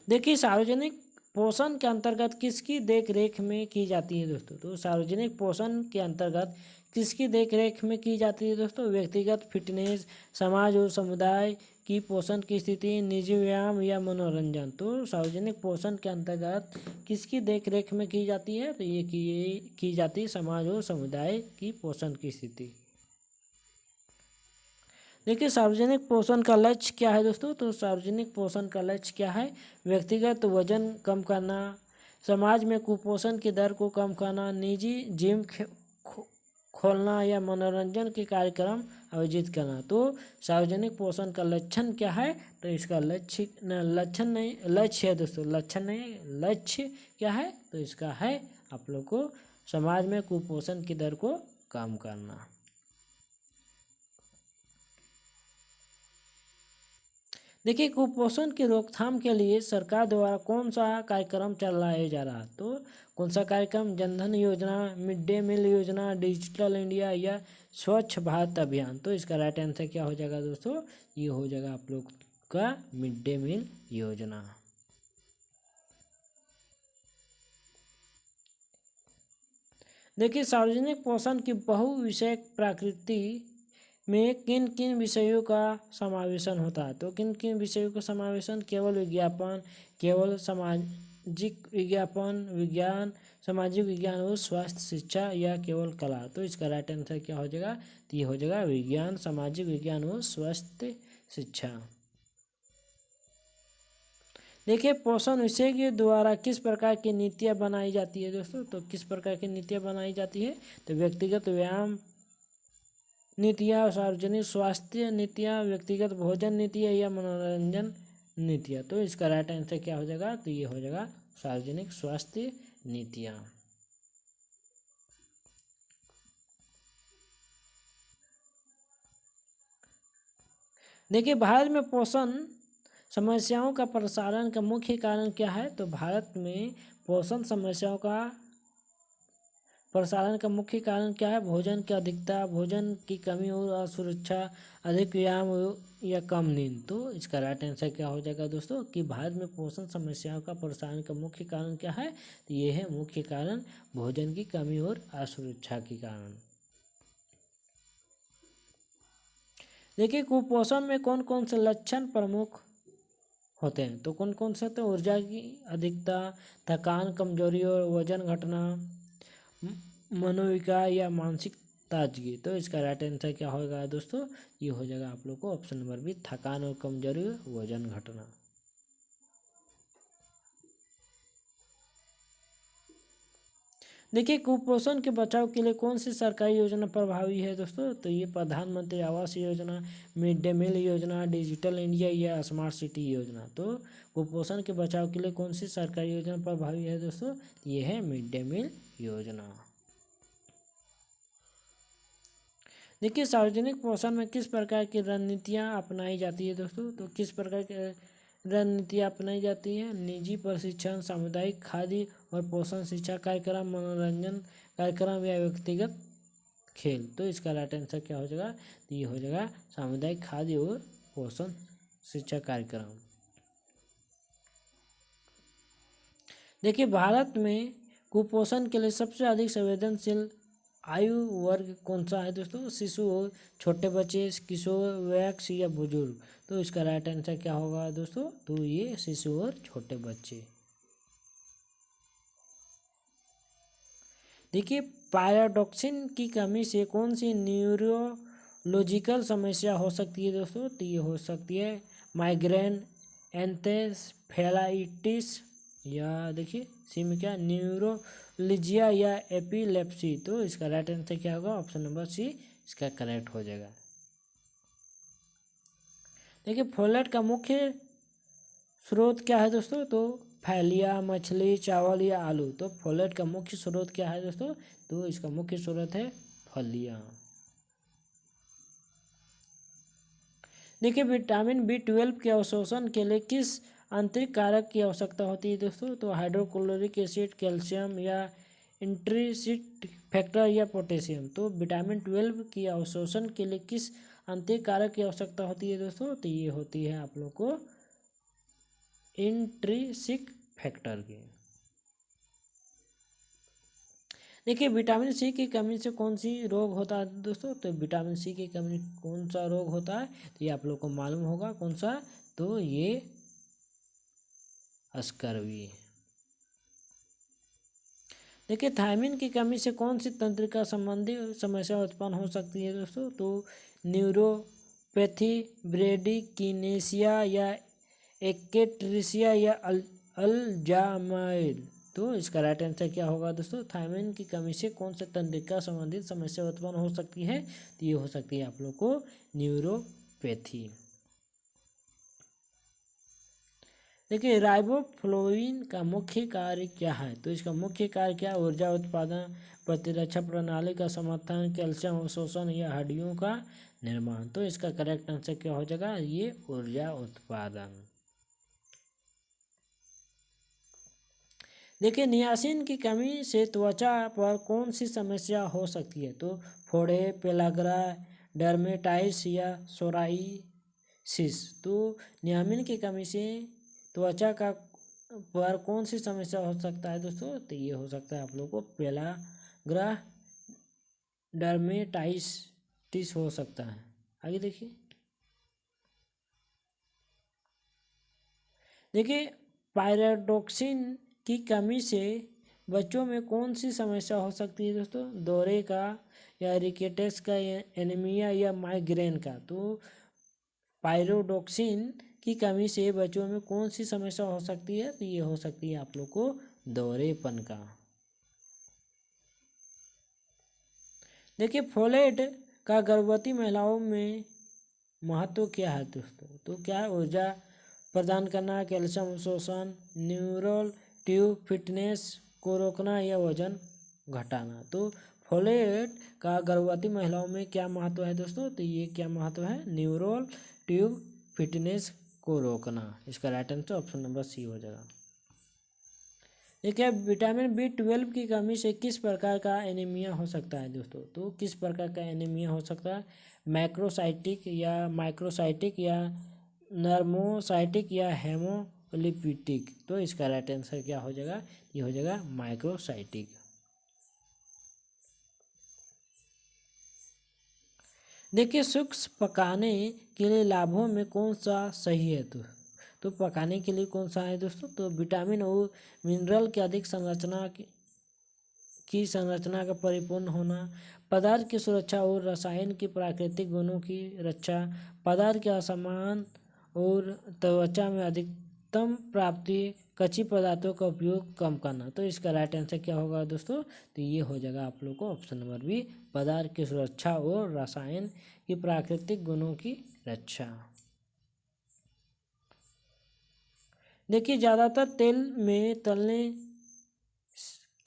देखिए सार्वजनिक पोषण के अंतर्गत किसकी देख रेख में की जाती है दोस्तों। तो सार्वजनिक पोषण के अंतर्गत किसकी देख रेख में की जाती है दोस्तों, व्यक्तिगत फिटनेस, समाज और समुदाय की पोषण की स्थिति, निजी व्यायाम या मनोरंजन। तो सार्वजनिक पोषण के अंतर्गत किसकी देख रेख में की जाती है, तो ये की जाती है समाज और समुदाय की पोषण की स्थिति। देखिए सार्वजनिक पोषण का लक्ष्य क्या है दोस्तों, तो सार्वजनिक पोषण का लक्ष्य क्या है, व्यक्तिगत वजन कम करना, समाज में कुपोषण की दर को कम करना, निजी जिम खोलना या मनोरंजन के कार्यक्रम आयोजित करना। तो सार्वजनिक पोषण का लक्षण क्या है? तो इसका लक्ष्य है दोस्तों, लक्षण नहीं, लक्ष्य क्या है? तो इसका है आप लोग को समाज में कुपोषण की दर को कम करना। देखिए, कुपोषण की रोकथाम के लिए सरकार द्वारा कौन सा कार्यक्रम चलाया जा रहा है? तो कौन सा कार्यक्रम? जनधन योजना, मिड डे मील योजना, डिजिटल इंडिया या स्वच्छ भारत अभियान। तो इसका राइट आंसर क्या हो जाएगा दोस्तों? ये हो जाएगा आप लोग का मिड डे मील योजना। देखिए, सार्वजनिक पोषण की बहुविषयक प्रकृति में किन किन विषयों का समावेशन होता है? तो किन किन विषयों का समावेशन? केवल विज्ञापन, केवल सामाजिक विज्ञापन, विज्ञान, सामाजिक विज्ञान और स्वास्थ्य शिक्षा या केवल कला। तो इसका राइट आंसर क्या हो जाएगा? तो ये हो जाएगा विज्ञान, सामाजिक विज्ञान और स्वास्थ्य शिक्षा। देखिए, पोषण विषय के द्वारा किस प्रकार की नीतियाँ बनाई जाती है दोस्तों? तो किस प्रकार की नीतियाँ बनाई जाती है? तो व्यक्तिगत व्यायाम नीतियाँ, सार्वजनिक स्वास्थ्य नीतियाँ, व्यक्तिगत भोजन नीतियाँ या मनोरंजन नीतियाँ। तो इसका राइट आंसर क्या हो जाएगा? तो ये हो जाएगा सार्वजनिक स्वास्थ्य नीतियाँ। देखिए, भारत में पोषण समस्याओं का प्रसारण का मुख्य कारण क्या है? तो भारत में पोषण समस्याओं का प्रसारण का मुख्य कारण क्या है? भोजन की अधिकता, भोजन की कमी और असुरक्षा, अधिक व्यायाम या कम नींद। तो इसका राइट आंसर क्या हो जाएगा दोस्तों? कि भारत में पोषण समस्याओं का प्रसारण का मुख्य कारण क्या है? तो ये है मुख्य कारण भोजन की कमी और असुरक्षा के कारण। देखिए, कुपोषण में कौन कौन से लक्षण प्रमुख होते हैं? तो कौन कौन से? तो ऊर्जा की अधिकता, थकान, कमजोरी और वजन घटना, मनोविकार या मानसिक ताजगी। तो इसका राइट आंसर क्या होगा दोस्तों? ये हो जाएगा आप लोग को ऑप्शन नंबर बी, थकान और कमजोरी, वजन घटना। देखिए, कुपोषण के बचाव के लिए कौन सी सरकारी योजना प्रभावी है दोस्तों? तो ये प्रधानमंत्री Awas Yojana, mid day meal योजना, डिजिटल इंडिया या स्मार्ट सिटी योजना। तो कुपोषण के बचाव के लिए कौन सी सरकारी योजना प्रभावी है दोस्तों? ये है मिड डे मील योजना। देखिए, सार्वजनिक पोषण में किस प्रकार की रणनीतियाँ अपनाई जाती है दोस्तों? तो किस प्रकार की रणनीतियाँ अपनाई जाती है? निजी प्रशिक्षण, सामुदायिक खाद्य और पोषण शिक्षा कार्यक्रम, मनोरंजन कार्यक्रम या व्यक्तिगत खेल। तो इसका राइट आंसर क्या हो जाएगा? तो ये हो जाएगा सामुदायिक खाद्य और पोषण शिक्षा कार्यक्रम। देखिए, भारत में कुपोषण के लिए सबसे अधिक संवेदनशील आयु वर्ग कौन सा है दोस्तों? शिशु, छोटे बच्चे, किशोर, वयस्क या बुजुर्ग। तो इसका राइट आंसर क्या होगा दोस्तों? तो ये शिशु और छोटे बच्चे। देखिए, पायरोडॉक्सिन की कमी से कौन सी न्यूरोलॉजिकल समस्या हो सकती है दोस्तों? तो ये हो सकती है माइग्रेन, एंसेफेलाइटिस या देखिए सी में क्या, न्यूरोलिजिया या एपिलेप्सी। तो इसका राइट आंसर क्या होगा? ऑप्शन नंबर सी इसका करेक्ट हो जाएगा। देखिए, फोलेट का मुख्य स्रोत क्या है दोस्तों? तो फलियां, मछली, चावल या आलू। तो फोलेट का मुख्य स्रोत क्या है दोस्तों? तो इसका मुख्य स्रोत है फलियां। देखिए, विटामिन B12 के अवशोषण के लिए किस आंतरिक कारक की आवश्यकता होती है दोस्तों? तो हाइड्रोक्लोरिक एसिड, कैल्शियम या इंट्रिंसिक फैक्टर या पोटेशियम। तो विटामिन 12 की अवशोषण के लिए किस आंतरिक कारक की आवश्यकता होती है दोस्तों? तो ये होती है आप लोग को इंट्रिंसिक फैक्टर की। देखिए, विटामिन सी की कमी से कौन सी रोग होता है दोस्तों? तो विटामिन सी की कमी कौन सा रोग होता है? तो ये आप लोग को मालूम होगा कौन सा। तो ये स्कर्वी। देखिए, थायमिन की कमी से कौन सी तंत्रिका संबंधी समस्या उत्पन्न हो सकती है दोस्तों? तो न्यूरोपैथी, ब्रेडिकिनेसिया या एक्केट्रिसिया या अल्जाइमर। तो इसका राइट आंसर क्या होगा दोस्तों, थायमिन की कमी से कौन से तंत्रिका संबंधित समस्या उत्पन्न हो सकती है, तो ये हो सकती है आप लोग को न्यूरोपैथी। देखिए राइबोफ्लोविन का मुख्य कार्य क्या है, तो इसका मुख्य कार्य क्या, ऊर्जा उत्पादन, प्रतिरक्षा प्रणाली का समर्थन, कैल्शियम अवशोषण या हड्डियों का निर्माण। तो इसका करेक्ट आंसर क्या हो जाएगा, ये ऊर्जा उत्पादन। देखिए नियासिन की कमी से त्वचा पर कौन सी समस्या हो सकती है, तो फोड़े, पेलाग्रा, डर्मेटाइटिस या सोराइसिस। तो नियामिन की कमी से त्वचा का पर कौन सी समस्या हो सकता है दोस्तों, तो ये हो सकता है आप लोगों को पेलाग्रा डर्मेटाइटिस हो सकता है। आगे देखिए पायरोडोक्सिन की कमी से बच्चों में कौन सी समस्या हो सकती है दोस्तों, दौरे का या रिकेट्स का या एनीमिया या माइग्रेन का। तो पायरोडोक्सिन की कमी से बच्चों में कौन सी समस्या हो सकती है, तो ये हो सकती है आप लोग को दौरेपन का। देखिए फोलेट का गर्भवती महिलाओं में महत्व क्या है दोस्तों, तो क्या है, ऊर्जा प्रदान करना, कैल्शियम अवशोषण, न्यूरल ट्यूब फिटनेस को रोकना या वजन घटाना। तो फोलेट का गर्भवती महिलाओं में क्या महत्व है दोस्तों, तो ये क्या महत्व है, न्यूरल ट्यूब फिटनेस को रोकना। इसका right answer option number C हो जाएगा। देखिए विटामिन B12 की कमी से किस प्रकार का एनीमिया हो सकता है दोस्तों, तो किस प्रकार का एनीमिया हो सकता है, मैक्रोसाइटिक या माइक्रोसाइटिक या नर्मोसाइटिक या हेमोलिपिटिक। तो इसका राइट आंसर क्या हो जाएगा, ये हो जाएगा माइक्रोसाइटिक। देखिए शुष्क पकाने के लिए लाभों में कौन सा सही है, तो पकाने के लिए कौन सा है दोस्तों, तो विटामिन और मिनरल की अधिक संरचना की संरचना का परिपूर्ण होना, पदार्थ की सुरक्षा और रसायन की प्राकृतिक गुणों की रक्षा, पदार्थ के असमान और त्वचा में अधिकतम प्राप्ति, कच्ची पदार्थों का उपयोग कम करना। तो इसका राइट आंसर क्या होगा दोस्तों, तो ये हो जाएगा आप लोग को ऑप्शन नंबर बी, पदार्थ की सुरक्षा और रसायन की प्राकृतिक गुणों की रक्षा। देखिए ज़्यादातर तेल में तलने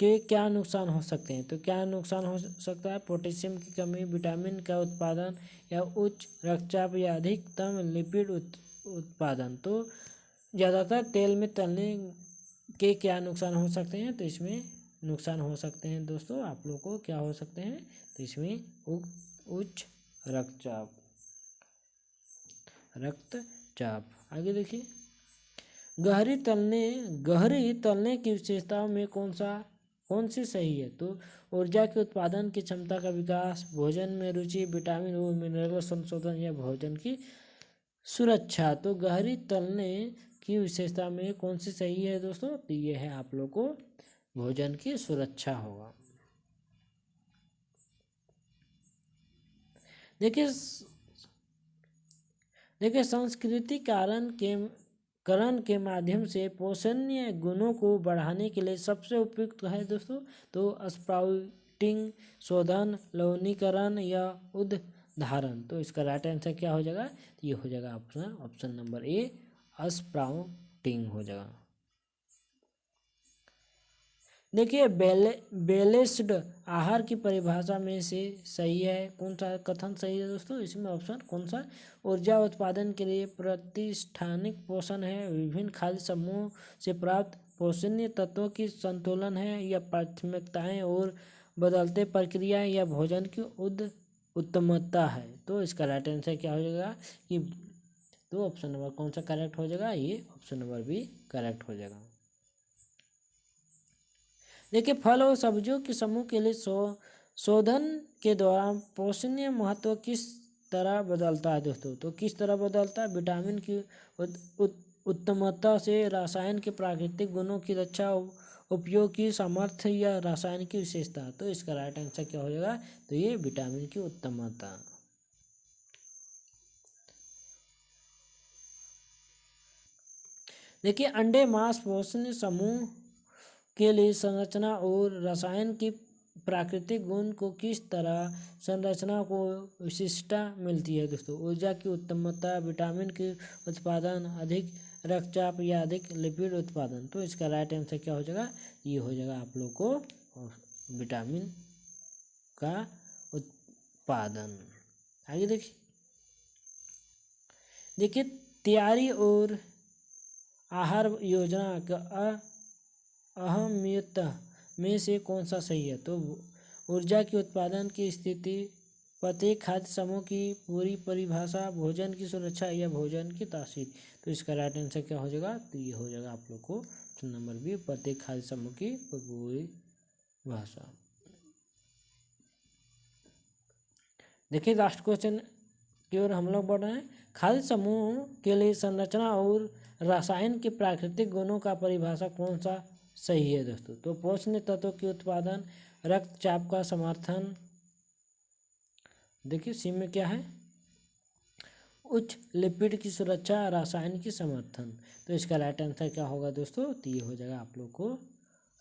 के क्या नुकसान हो सकते हैं, तो क्या नुकसान हो सकता है, पोटेशियम की कमी, विटामिन का उत्पादन या उच्च रक्तचाप या अधिकतम लिपिड उत्पादन। तो ज़्यादातर तेल में तलने के क्या नुकसान हो सकते हैं, तो इसमें नुकसान हो सकते हैं दोस्तों आप लोग को क्या हो सकते हैं, तो इसमें उच्च रक्तचाप। आगे देखिए गहरी तलने की विशेषताओं में कौन सी सही है, तो ऊर्जा के उत्पादन की क्षमता का विकास, भोजन में रुचि, विटामिन और मिनरल संशोधन या भोजन की सुरक्षा। तो गहरी तलने की विशेषता में कौन सी सही है दोस्तों, तो ये है आप लोग को भोजन की सुरक्षा होगा। देखिए संस्कृति करण के माध्यम से पोषणीय गुणों को बढ़ाने के लिए सबसे उपयुक्त है दोस्तों, तो स्प्राउटिंग, शोधन, लवणीकरण या उद्धारण। तो इसका राइट आंसर क्या हो जाएगा, ये हो जाएगा ऑप्शन नंबर ए, स्प्राउटिंग हो जाएगा। देखिए बैलेंस्ड आहार की परिभाषा में से सही है, कौन सा कथन सही है दोस्तों, इसमें ऑप्शन कौन सा, ऊर्जा उत्पादन के लिए प्रतिष्ठानिक पोषण है, विभिन्न खाद्य समूह से प्राप्त पोषणीय तत्वों की संतुलन है, या प्राथमिकताएं और बदलते प्रक्रियाएं, या भोजन की उत्तमता है। तो इसका राइट आंसर क्या हो जाएगा कि, तो ऑप्शन नंबर कौन सा करेक्ट हो जाएगा, ये ऑप्शन नंबर बी करेक्ट हो जाएगा। देखिए फल और सब्जियों के समूह के लिए शोधन के दौरान पोषणीय महत्व किस तरह बदलता है दोस्तों, तो किस तरह बदलता है, विटामिन की उत्तमता से, रसायन के प्राकृतिक गुणों की रक्षा, उपयोग की सामर्थ्य या रसायन की विशेषता। तो इसका राइट आंसर क्या हो जाएगा, तो ये विटामिन की उत्तमता। देखिए अंडे मांस पोषण समूह के लिए संरचना और रसायन की प्राकृतिक गुण को किस तरह संरचना को विशिष्टता मिलती है दोस्तों? ऊर्जा की उत्तमता, विटामिन की उत्पादन, अधिक रक्तचाप या अधिक लिपिड उत्पादन। तो इसका राइट आंसर क्या हो जाएगा? ये हो जाएगा आप लोग को विटामिन का उत्पादन। आगे देखिए तैयारी और आहार योजना का अहमियत में से कौन सा सही है? तो ऊर्जा की उत्पादन की स्थिति, प्रत्येक खाद्य समूह की पूरी परिभाषा, भोजन की सुरक्षा या भोजन की तासीर। तो इसका राइट आंसर क्या हो जाएगा? तो ये हो जाएगा आप लोग को नंबर बी, प्रत्येक खाद्य समूह की पूरी भाषा। देखिए लास्ट क्वेश्चन की ओर हम लोग बढ़ रहे हैं। खाद्य समूह के लिए संरचना और रसायन के प्राकृतिक गुणों का परिभाषा कौन सा सही है दोस्तों? तो पोषण तत्वों की उत्पादन, रक्तचाप का समर्थन, देखिए सी में क्या है? उच्च लिपिड की सुरक्षा, रसायन की समर्थन। तो इसका राइट आंसर क्या होगा दोस्तों? तो ये हो जाएगा आप लोग को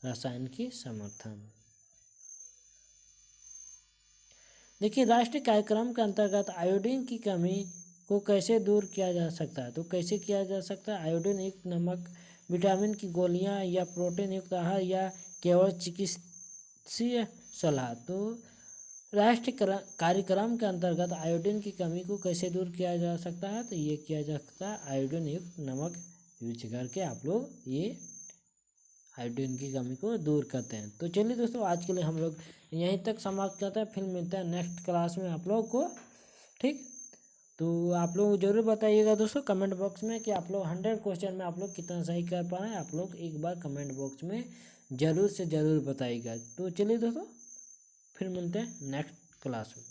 रसायन की समर्थन। देखिए राष्ट्रीय कार्यक्रम के अंतर्गत आयोडीन की कमी को कैसे दूर किया जा सकता है? तो कैसे किया जा सकता है? आयोडीन युक्त नमक, विटामिन की गोलियां या प्रोटीन युक्त आहार या केवल चिकित्सीय सलाह। तो राष्ट्रीय कार्यक्रम के अंतर्गत आयोडीन की कमी को कैसे दूर किया जा सकता है? तो ये किया जा सकता है आयोडीन युक्त नमक यूज करके आप लोग ये आयोडीन की कमी को दूर करते हैं। तो चलिए दोस्तों आज के लिए हम लोग यहीं तक समाप्त करते हैं, फिर मिलते हैं नेक्स्ट क्लास में आप लोग को। ठीक, तो आप लोग जरूर बताइएगा दोस्तों कमेंट बॉक्स में कि आप लोग 100 क्वेश्चन में आप लोग कितना सही कर पा रहे हैं। आप लोग एक बार कमेंट बॉक्स में ज़रूर से ज़रूर बताइएगा। तो चलिए दोस्तों फिर मिलते हैं नेक्स्ट क्लास में।